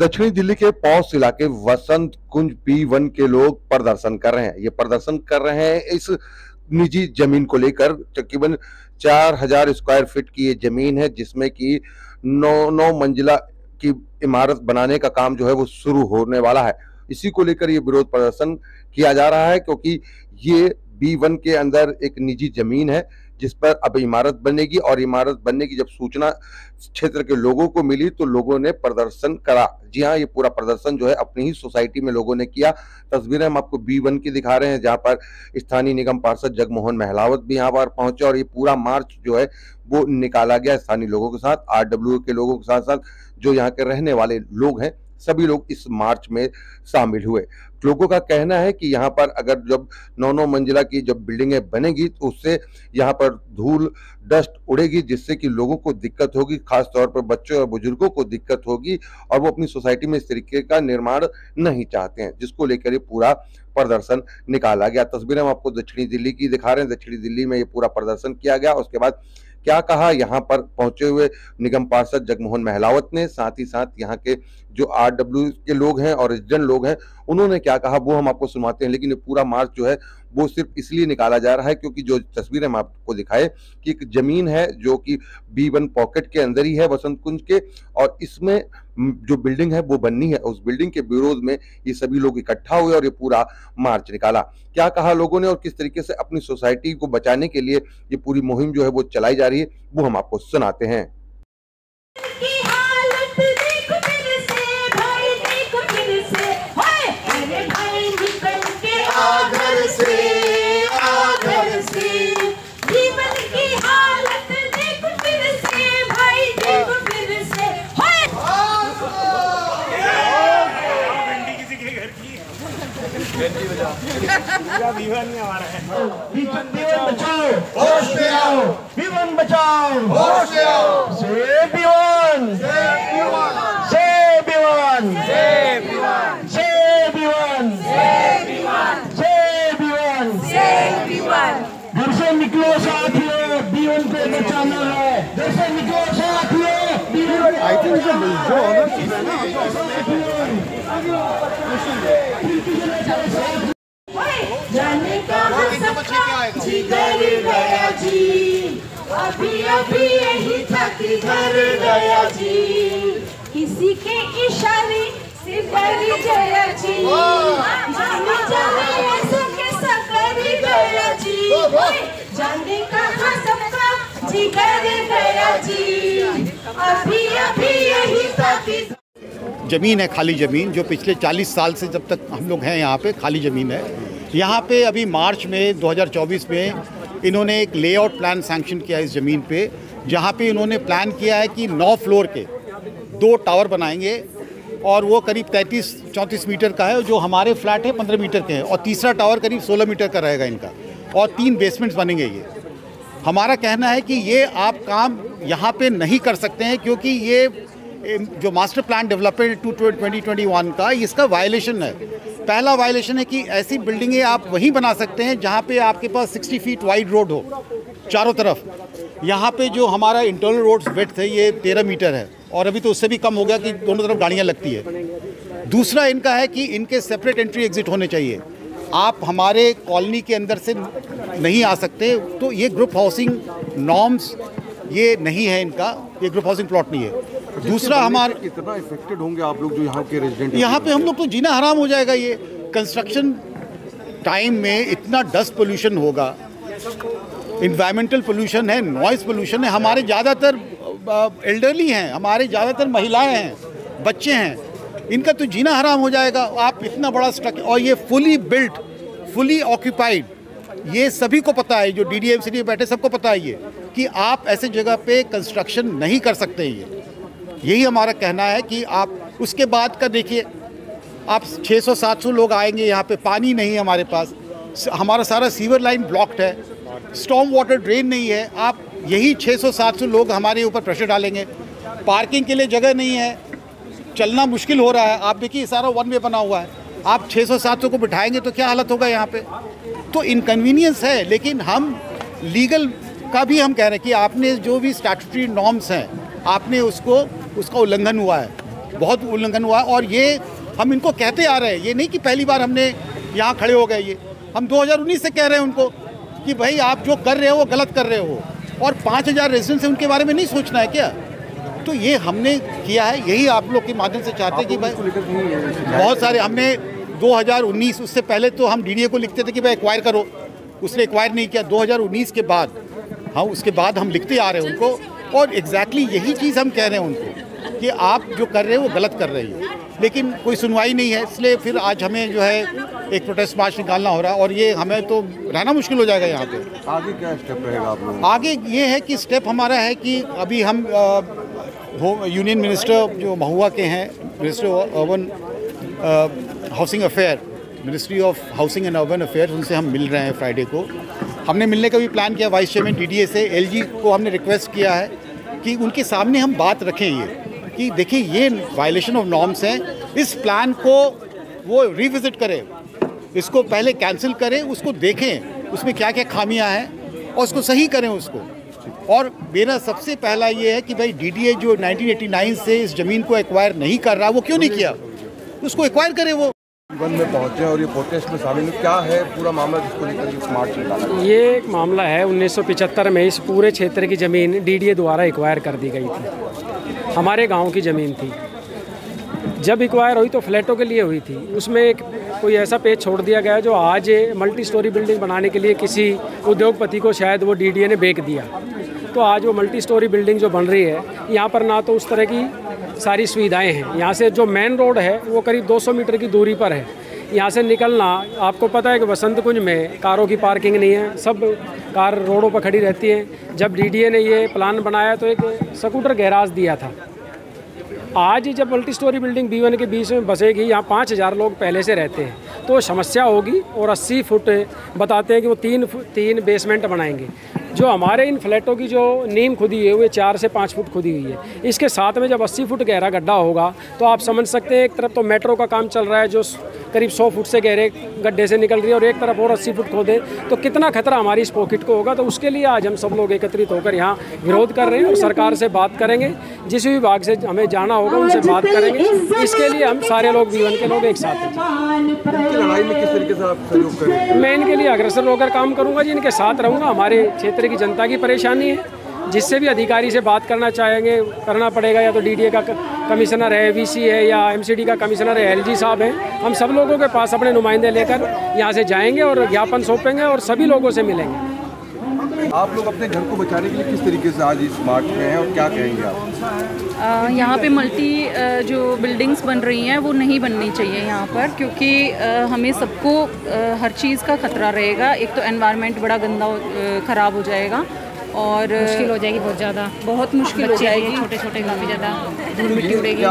दक्षिणी दिल्ली के पौष इलाके वसंत कुंज P1 के लोग प्रदर्शन कर रहे हैं। ये प्रदर्शन कर रहे हैं इस निजी जमीन को लेकर। तकरीबन 4000 स्क्वायर फीट की ये जमीन है, जिसमें कि 9 मंजिला की इमारत बनाने का काम जो है वो शुरू होने वाला है। इसी को लेकर ये विरोध प्रदर्शन किया जा रहा है, क्योंकि ये B1 के अंदर एक निजी जमीन है जिस पर अब इमारत बनेगी, और इमारत बनने की जब सूचना क्षेत्र के लोगों को मिली तो लोगों ने प्रदर्शन करा। जी हाँ, ये पूरा प्रदर्शन जो है अपनी ही सोसाइटी में लोगों ने किया। तस्वीरें हम आपको B1 की दिखा रहे हैं, जहां पर स्थानीय निगम पार्षद जगमोहन महलावत भी यहाँ पर पहुंचे, और ये पूरा मार्च जो है वो निकाला गया स्थानीय लोगों के साथ, RWA के लोगों के साथ साथ जो यहाँ के रहने वाले लोग हैं, सभी लोग इस मार्च में शामिल हुए। लोगों का कहना है कि यहाँ पर अगर जब 9 मंजिला की जब बिल्डिंगें बनेगी तो उससे यहाँ पर धूल डस्ट उड़ेगी, जिससे कि लोगों को दिक्कत होगी, खास तौर पर बच्चों और बुजुर्गों को दिक्कत होगी, और वो अपनी सोसाइटी में इस तरीके का निर्माण नहीं चाहते हैं, जिसको लेकर ये पूरा प्रदर्शन निकाला गया। तस्वीरें हम आपको दक्षिणी दिल्ली की दिखा रहे हैं। दक्षिणी दिल्ली में ये पूरा प्रदर्शन किया गया। उसके बाद क्या कहा यहाँ पर पहुंचे हुए निगम पार्षद जगमोहन महलावत ने, साथ ही साथ यहाँ के जो RW के लोग हैं और रेजिडेंट लोग हैं, उन्होंने क्या कहा वो हम आपको सुनाते हैं। लेकिन ये पूरा मार्च जो है वो सिर्फ इसलिए निकाला जा रहा है क्योंकि जो तस्वीरें हम आपको दिखाए कि एक जमीन है जो कि B1 पॉकेट के अंदर ही है वसंत कुंज के, और इसमें जो बिल्डिंग है वो बननी है। उस बिल्डिंग के विरोध में ये सभी लोग इकट्ठा हुए और ये पूरा मार्च निकाला। क्या कहा लोगों ने और किस तरीके से अपनी सोसाइटी को बचाने के लिए ये पूरी मुहिम जो है वो चलाई जा रही है, वो हम आपको सुनाते हैं। बचाओ होश में आओ, B1 बचाओ होश में आओ। से B1 से B1 से B1 से B1 से B1 से B1 से B1। घर से निकलो साथियों, B1 को बचाना है। घर से निकलो साथियों, B1। आई थिंक जो ऑनर चीज है ना, जाने का जिगर गया जी, अभी अभी यही था कि घर गया जी, किसी के इशारे से कर गया जी, जाने जाने ऐसा कैसा कर गया जी, जाने कहाँ सबका जिगर गया जी, अभी अभी यही था कि ज़मीन है, खाली ज़मीन जो पिछले 40 साल से जब तक हम लोग हैं यहाँ पे खाली ज़मीन है। यहाँ पे अभी मार्च में 2024 में इन्होंने एक लेआउट प्लान सैंक्शन किया इस ज़मीन पे, जहाँ पे इन्होंने प्लान किया है कि 9 फ्लोर के 2 टावर बनाएंगे, और वो करीब 33-34 मीटर का है। जो हमारे फ्लैट है 15 मीटर के हैं, और तीसरा टावर करीब 16 मीटर का रहेगा इनका, और 3 बेसमेंट्स बनेंगे। ये हमारा कहना है कि ये आप काम यहाँ पे नहीं कर सकते हैं, क्योंकि ये जो मास्टर प्लान डेवलपमेंट 2021 का इसका वायलेशन है। पहला वायलेशन है कि ऐसी बिल्डिंगें आप वहीं बना सकते हैं जहाँ पे आपके पास 60 फीट वाइड रोड हो चारों तरफ। यहाँ पे जो हमारा इंटरनल रोड्स विड्थ है ये 13 मीटर है, और अभी तो उससे भी कम हो गया कि दोनों तरफ गाड़ियाँ लगती है। दूसरा इनका है कि इनके सेपरेट एंट्री एग्जिट होने चाहिए। आप हमारे कॉलोनी के अंदर से नहीं आ सकते, तो ये ग्रुप हाउसिंग नॉर्म्स ये नहीं है इनका, ये ग्रुप हाउसिंग प्लॉट नहीं है। दूसरा हमारा कितना इफेक्टेड होंगे आप लोग जो यहाँ के रेजिडेंट? यहाँ पे हम लोग तो जीना हराम हो जाएगा। ये कंस्ट्रक्शन टाइम में इतना डस्ट पोल्यूशन होगा, इन्वायरमेंटल पोल्यूशन है, नॉइज़ पोल्यूशन है। हमारे ज़्यादातर एल्डरली हैं, हमारे ज़्यादातर महिलाएं हैं, बच्चे हैं, इनका तो जीना हराम हो जाएगा। आप इतना बड़ा स्ट्रक्चर, और ये फुली बिल्ट, फुली ऑक्यूपाइड, ये सभी को पता है, जो DDMC में बैठे सबको पता है ये, कि आप ऐसे जगह पे कंस्ट्रक्शन नहीं कर सकते। यही हमारा कहना है कि आप उसके बाद का देखिए, आप 600-700 लोग आएंगे यहाँ पे, पानी नहीं है हमारे पास, हमारा सारा सीवर लाइन ब्लॉक्ड है, स्टॉर्म वाटर ड्रेन नहीं है। आप यही 600-700 लोग हमारे ऊपर प्रेशर डालेंगे, पार्किंग के लिए जगह नहीं है, चलना मुश्किल हो रहा है। आप देखिए सारा 1 वे बना हुआ है, आप 600-700 को बिठाएंगे तो क्या हालत होगा यहाँ पे। तो इनकन्वीनियंस है, लेकिन हम लीगल का भी हम कह रहे हैं कि आपने जो भी स्टैट्यूटरी नॉर्म्स हैं, आपने उसका उल्लंघन हुआ है। बहुत उल्लंघन हुआ। और ये हम इनको कहते आ रहे हैं, ये नहीं कि पहली बार हमने यहाँ खड़े हो गए। ये हम 2019 से कह रहे हैं उनको कि भाई आप जो कर रहे हो वो गलत कर रहे हो, और 5000 रेजिडेंट्स हैं उनके बारे में नहीं सोचना है क्या? तो ये हमने किया है, यही आप लोग के माध्यम से चाहते हैं कि भाई बहुत सारे हमने 2019, उससे पहले तो हम डीडीए को लिखते थे कि भाई एक्वायर करो, उसने एक्वायर नहीं किया। 2019 के बाद हाँ उसके बाद हम लिखते आ रहे हैं उनको, और एग्जैक्टली यही चीज़ हम कह रहे हैं उनको कि आप जो कर रहे हो वो गलत कर रहे हो, लेकिन कोई सुनवाई नहीं है। इसलिए फिर आज हमें जो है एक प्रोटेस्ट मार्च निकालना हो रहा है, और ये हमें तो रहना मुश्किल हो जाएगा यहाँ पे। आगे क्या स्टेप रहेगा आप लोगों? आगे ये है कि स्टेप हमारा है कि अभी हम यूनियन मिनिस्टर जो महुआ के हैं, minister of urban housing affair, ministry of housing and urban affair, उनसे हम मिल रहे हैं फ्राइडे को। हमने मिलने का भी प्लान किया वाइस चेयरमैन डीडीए से। एलजी को हमने रिक्वेस्ट किया है कि उनके सामने हम बात रखें ये कि देखिए ये वायलेशन ऑफ नॉर्म्स हैं, इस प्लान को वो रिविजिट करें, इसको पहले कैंसिल करें, उसको देखें उसमें क्या क्या खामियां हैं और उसको सही करें उसको। और मेरा सबसे पहला ये है कि भाई डीडीए जो 1989 से इस ज़मीन को एक्वायर नहीं कर रहा, वो क्यों नहीं किया, उसको एक्वायर करे वो। वन में पहुंचे और ये प्रोटेस्ट में शामिल, क्या है पूरा मामला जिसको लेकर मार्च निकाला? ये एक मामला है 1975 में इस पूरे क्षेत्र की ज़मीन डीडीए द्वारा एक्वायर कर दी गई थी। हमारे गांव की ज़मीन थी। जब एक्वायर हुई तो फ्लैटों के लिए हुई थी। उसमें एक कोई ऐसा पेज छोड़ दिया गया जो आज मल्टी स्टोरी बिल्डिंग बनाने के लिए किसी उद्योगपति को शायद वो डीडीए ने बेच दिया। तो आज वो मल्टी स्टोरी बिल्डिंग जो बन रही है, यहाँ पर ना तो उस तरह की सारी सुविधाएं हैं। यहाँ से जो मेन रोड है वो करीब 200 मीटर की दूरी पर है। यहाँ से निकलना, आपको पता है कि वसंत कुंज में कारों की पार्किंग नहीं है, सब कार रोडों पर खड़ी रहती हैं। जब डीडीए ने ये प्लान बनाया तो एक स्कूटर गैराज दिया था। आज जब मल्टी स्टोरी बिल्डिंग B1 के बीच में बसेगी, यहाँ 5000 लोग पहले से रहते हैं, तो समस्या होगी। और 80 फुट बताते हैं कि वो 3 बेसमेंट बनाएंगे। जो हमारे इन फ्लैटों की जो नींव खुदी है वो 4 से 5 फुट खुदी हुई है। इसके साथ में जब 80 फुट गहरा गड्ढा होगा तो आप समझ सकते हैं, एक तरफ तो मेट्रो का काम चल रहा है जो करीब 100 फुट से गहरे गड्ढे से निकल रही है, और एक तरफ और 80 फुट खोदे तो कितना खतरा हमारी इस पॉकेट को होगा। तो उसके लिए आज हम सब लोग एकत्रित होकर यहाँ विरोध कर रहे हैं और सरकार से बात करेंगे। जिस भी विभाग से हमें जाना होगा उनसे बात करेंगे। इसके लिए हम सारे लोग B1 के लोग एक साथ हैं। लड़ाई में किस तरीके से आप सहयोग करेंगे? मैं इनके लिए अग्रसर होकर काम करूँगा जी, इनके साथ रहूँगा। हमारे क्षेत्र की जनता की परेशानी है, जिससे भी अधिकारी से बात करना चाहेंगे करना पड़ेगा, या तो डीडीए का कमिश्नर है, वीसी है, या एमसीडी का कमिश्नर है, एलजी साहब हैं। हम सब लोगों के पास अपने नुमाइंदे लेकर यहाँ से जाएंगे और ज्ञापन सौंपेंगे और सभी लोगों से मिलेंगे। आप लोग अपने घर को बचाने के लिए किस तरीके से आज इस मार्च में हैं और क्या कहेंगे आप? यहाँ पे मल्टी जो बिल्डिंग्स बन रही हैं वो नहीं बननी चाहिए यहाँ पर, क्योंकि हमें सबको हर चीज़ का खतरा रहेगा। एक तो एनवायरनमेंट बड़ा गंदा ख़राब हो जाएगा और मुश्किल हो जाएगी, बहुत ज़्यादा, बहुत मुश्किल हो जाएगी। छोटे छोटे काफ़ी ज़्यादा धूल मिट्टी उड़ेगी।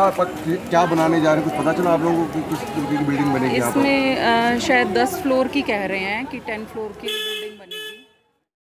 क्या बनाने जा रहे हैं, कुछ पता चला आप लोगों को किस तरीके की बिल्डिंग बनेगी? इसमें शायद 10 फ्लोर की कह रहे हैं कि 10 फ्लोर की बिल्डिंग बनेगी।